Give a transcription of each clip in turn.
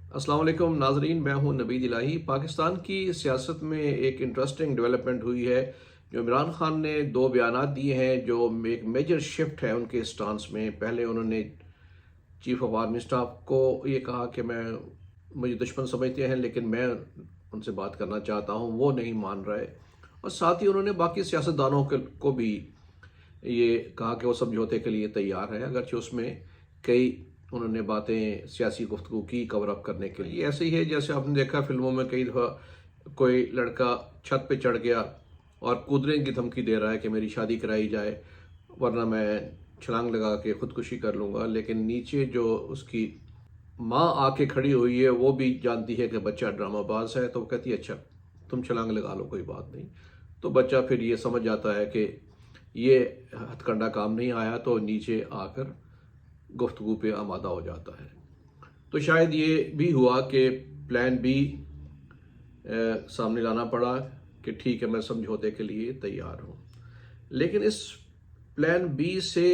السلام علیکم ناظرین، میں ہوں نبید الہی۔ پاکستان کی سیاست میں ایک انٹرسٹنگ ڈیولپمنٹ ہوئی ہے جو عمران خان نے دو بیانات دیے ہیں جو ایک میجر شفٹ ہے ان کے سٹانس میں۔ پہلے انہوں نے چیف آف آرمی اسٹاف کو یہ کہا کہ مجھے دشمن سمجھتے ہیں لیکن میں ان سے بات کرنا چاہتا ہوں، وہ نہیں مان رہے۔ اور ساتھ ہی انہوں نے باقی سیاستدانوں کو بھی یہ کہا کہ وہ سمجھوتے کے لیے تیار ہیں، اگرچہ اس میں کئی انہوں نے باتیں سیاسی گفتگو کی کور اپ کرنے کے لیے۔ ایسے ہی ہے جیسے آپ نے دیکھا فلموں میں کئی دفعہ کوئی لڑکا چھت پہ چڑھ گیا اور کودنے کی دھمکی دے رہا ہے کہ میری شادی کرائی جائے ورنہ میں چھلانگ لگا کے خودکشی کر لوں گا، لیکن نیچے جو اس کی ماں آ کے کھڑی ہوئی ہے وہ بھی جانتی ہے کہ بچہ ڈرامہ باز ہے، تو وہ کہتی ہے اچھا تم چھلانگ لگا لو، کوئی بات نہیں۔ تو بچہ پھر یہ سمجھ جاتا ہے کہ یہ ہتھ کنڈا کام نہیں آیا، تو نیچے آ کر گفتگو پہ آمادہ ہو جاتا ہے۔ تو شاید یہ بھی ہوا کہ پلان بی سامنے لانا پڑا کہ ٹھیک ہے میں سمجھوتے کے لیے تیار ہوں، لیکن اس پلان بی سے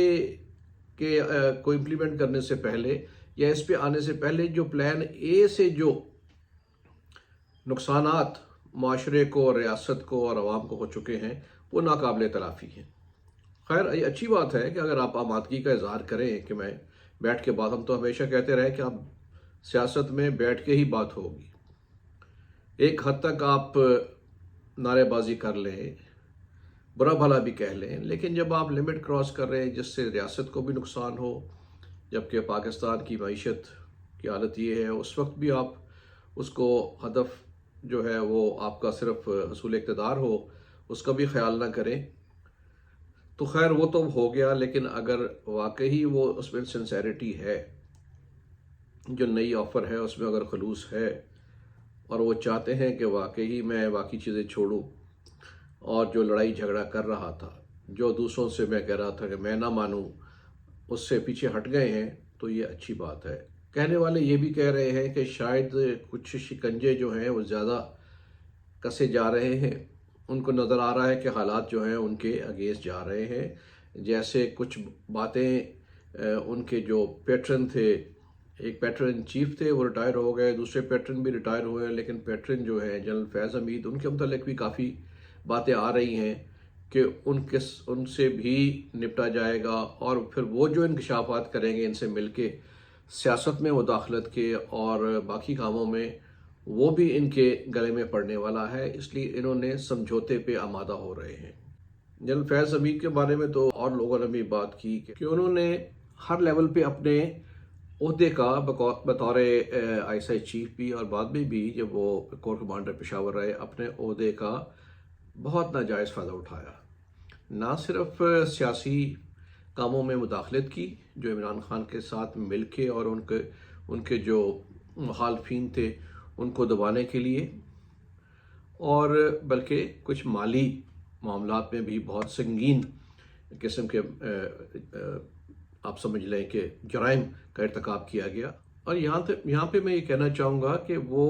کو امپلیمنٹ کرنے سے پہلے یا اس پہ آنے سے پہلے جو پلان اے سے جو نقصانات معاشرے کو، ریاست کو اور عوام کو ہو چکے ہیں وہ ناقابل تلافی ہیں۔ خیر یہ اچھی بات ہے کہ اگر آپ آمادگی کا اظہار کریں کہ میں بیٹھ کے بات، ہم تو ہمیشہ کہتے رہے کہ اب سیاست میں بیٹھ کے ہی بات ہوگی۔ ایک حد تک آپ نعرے بازی کر لیں، برا بھلا بھی کہہ لیں، لیکن جب آپ لمٹ کراس کر رہے ہیں جس سے ریاست کو بھی نقصان ہو، جبکہ پاکستان کی معیشت کی حالت یہ ہے، اس وقت بھی آپ اس کو ہدف جو ہے وہ آپ کا صرف حصول اقتدار ہو اس کا بھی خیال نہ کریں، تو خیر وہ تو ہو گیا۔ لیکن اگر واقعی وہ اس میں سنسیریٹی ہے، جو نئی آفر ہے اس میں اگر خلوص ہے اور وہ چاہتے ہیں کہ واقعی میں باقی چیزیں چھوڑوں اور جو لڑائی جھگڑا کر رہا تھا، جو دوسروں سے میں کہہ رہا تھا کہ میں نہ مانوں، اس سے پیچھے ہٹ گئے ہیں، تو یہ اچھی بات ہے۔ کہنے والے یہ بھی کہہ رہے ہیں کہ شاید کچھ شکنجے جو ہیں وہ زیادہ کسے جا رہے ہیں، ان کو نظر آ رہا ہے کہ حالات جو ہیں ان کے اگینسٹ جا رہے ہیں۔ جیسے کچھ باتیں ان کے جو پیٹرن تھے، ایک پیٹرن چیف تھے وہ ریٹائر ہو گئے، دوسرے پیٹرن بھی ریٹائر ہوئے ہیں، لیکن پیٹرن جو ہیں جنرل فیض حمید، ان کے متعلق بھی کافی باتیں آ رہی ہیں کہ ان سے بھی نپٹا جائے گا، اور پھر وہ جو انکشافات کریں گے ان سے مل کے سیاست میں مداخلت کے اور باقی کاموں میں، وہ بھی ان کے گلے میں پڑنے والا ہے، اس لیے انہوں نے سمجھوتے پہ آمادہ ہو رہے ہیں۔ جنرل فیض حمید کے بارے میں تو اور لوگوں نے بھی بات کی کہ انہوں نے ہر لیول پہ اپنے عہدے کا بطور آئی ایس آئی چیف بھی اور بعد میں بھی جب وہ کور کمانڈر پشاور رہے، اپنے عہدے کا بہت ناجائز فائدہ اٹھایا۔ نہ صرف سیاسی کاموں میں مداخلت کی جو عمران خان کے ساتھ مل کے اور ان کے جو مخالفین تھے ان کو دبانے کے لیے، اور بلکہ کچھ مالی معاملات میں بھی بہت سنگین قسم کے آپ سمجھ لیں کہ جرائم کا ارتکاب کیا گیا۔ اور یہاں پہ میں یہ کہنا چاہوں گا کہ وہ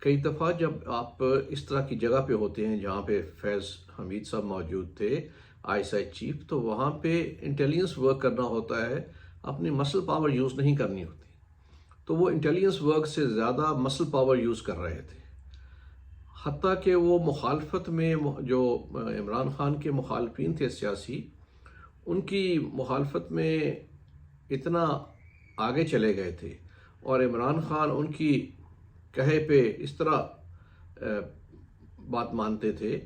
کئی دفعہ جب آپ اس طرح کی جگہ پہ ہوتے ہیں جہاں پہ فیض حمید صاحب موجود تھے آئی ایس آئی چیف، تو وہاں پہ انٹیلیجنس ورک کرنا ہوتا ہے، اپنی مسل پاور یوز نہیں کرنی ہوتی، تو وہ انٹیلیجنس ورک سے زیادہ مسل پاور یوز کر رہے تھے۔ حتیٰ کہ وہ مخالفت میں جو عمران خان کے مخالفین تھے سیاسی، ان کی مخالفت میں اتنا آگے چلے گئے تھے اور عمران خان ان کی کہے پہ اس طرح بات مانتے تھے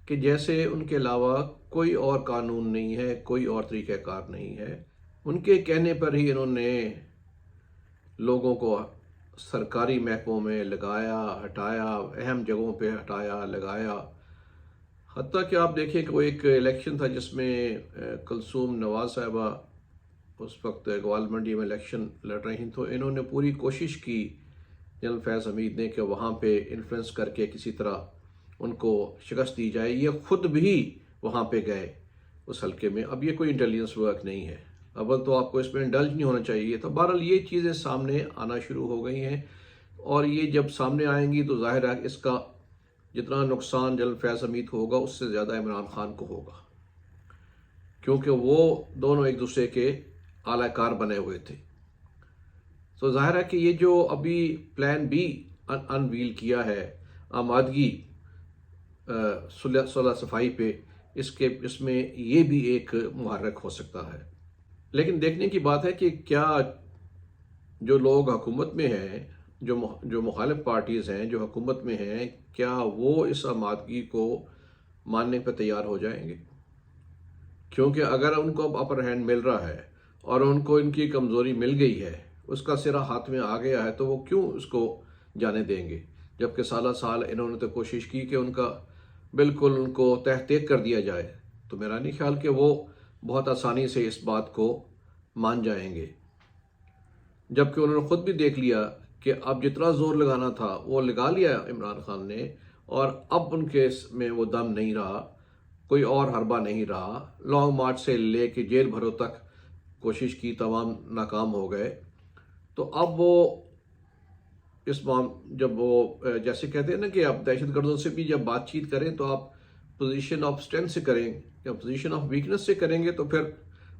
کہ جیسے ان کے علاوہ کوئی اور قانون نہیں ہے، کوئی اور طریقہ کار نہیں ہے۔ ان کے کہنے پر ہی انہوں نے لوگوں کو سرکاری محکموں میں لگایا، ہٹایا، اہم جگہوں پہ ہٹایا، لگایا۔ حتیٰ کہ آپ دیکھیں کہ وہ ایک الیکشن تھا جس میں کلثوم نواز صاحبہ اس وقت گوال منڈی میں الیکشن لڑ رہی تو انہوں نے پوری کوشش کی جنرل فیض حمید نے کہ وہاں پہ انفلوئنس کر کے کسی طرح ان کو شکست دی جائے۔ یہ خود بھی وہاں پہ گئے اس حلقے میں۔ اب یہ کوئی انٹیلیجنس ورک نہیں ہے، اول تو آپ کو اس میں انڈلج نہیں ہونا چاہیے۔ تو بہرحال یہ چیزیں سامنے آنا شروع ہو گئی ہیں، اور یہ جب سامنے آئیں گی تو ظاہر ہے اس کا جتنا نقصان جنرل فیض حمید کو ہوگا اس سے زیادہ عمران خان کو ہوگا، کیونکہ وہ دونوں ایک دوسرے کے اعلی کار بنے ہوئے تھے۔ تو ظاہر ہے کہ یہ جو ابھی پلان بی انویل کیا ہے آمادگی صلح صفائی پہ، اس میں یہ بھی ایک محرک ہو سکتا ہے۔ لیکن دیکھنے کی بات ہے کہ کیا جو لوگ حکومت میں ہیں، جو مخالف پارٹیز ہیں جو حکومت میں ہیں، کیا وہ اس آمادگی کو ماننے پہ تیار ہو جائیں گے؟ کیونکہ اگر ان کو اب اپر ہینڈ مل رہا ہے اور ان کو ان کی کمزوری مل گئی ہے، اس کا سرا ہاتھ میں آ گیا ہے، تو وہ کیوں اس کو جانے دیں گے؟ جبکہ سالہ سال انہوں نے تو کوشش کی کہ ان کا بالکل ان کو تحقیق کر دیا جائے، تو میرا نہیں خیال کہ وہ بہت آسانی سے اس بات کو مان جائیں گے، جبکہ انہوں نے خود بھی دیکھ لیا کہ اب جتنا زور لگانا تھا وہ لگا لیا عمران خان نے، اور اب ان کے میں وہ دم نہیں رہا، کوئی اور حربہ نہیں رہا۔ لانگ مارچ سے لے کے جیل بھروں تک کوشش کی، تمام ناکام ہو گئے۔ تو اب وہ جب وہ جیسے کہتے ہیں نا کہ آپ دہشت گردوں سے بھی جب بات چیت کریں تو آپ پوزیشن آف اسٹرینتھ سے کریں یا پوزیشن آف ویکنس سے کریں گے تو پھر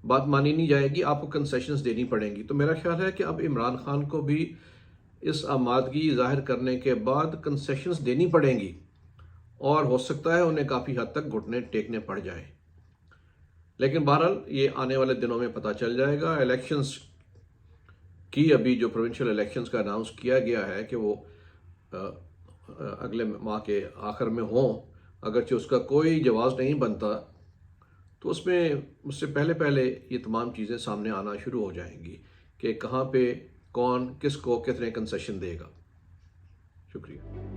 بات مانی نہیں جائے گی، آپ کو کنسیشنز دینی پڑیں گی۔ تو میرا خیال ہے کہ اب عمران خان کو بھی اس آمادگی ظاہر کرنے کے بعد کنسیشنز دینی پڑیں گی، اور ہو سکتا ہے انہیں کافی حد تک گھٹنے ٹیکنے پڑ جائیں۔ لیکن بہرحال یہ آنے والے دنوں میں پتہ چل جائے گا۔ الیکشنز کی ابھی جو پروونشل الیکشنز کا اناؤنس کیا گیا ہے کہ وہ اگلے ماہ کے آخر میں ہوں، اگرچہ اس کا کوئی جواز نہیں بنتا، تو اس سے پہلے یہ تمام چیزیں سامنے آنا شروع ہو جائیں گی کہ کہاں پہ کون کس کو کتنے کنسیشن دے گا۔ شکریہ۔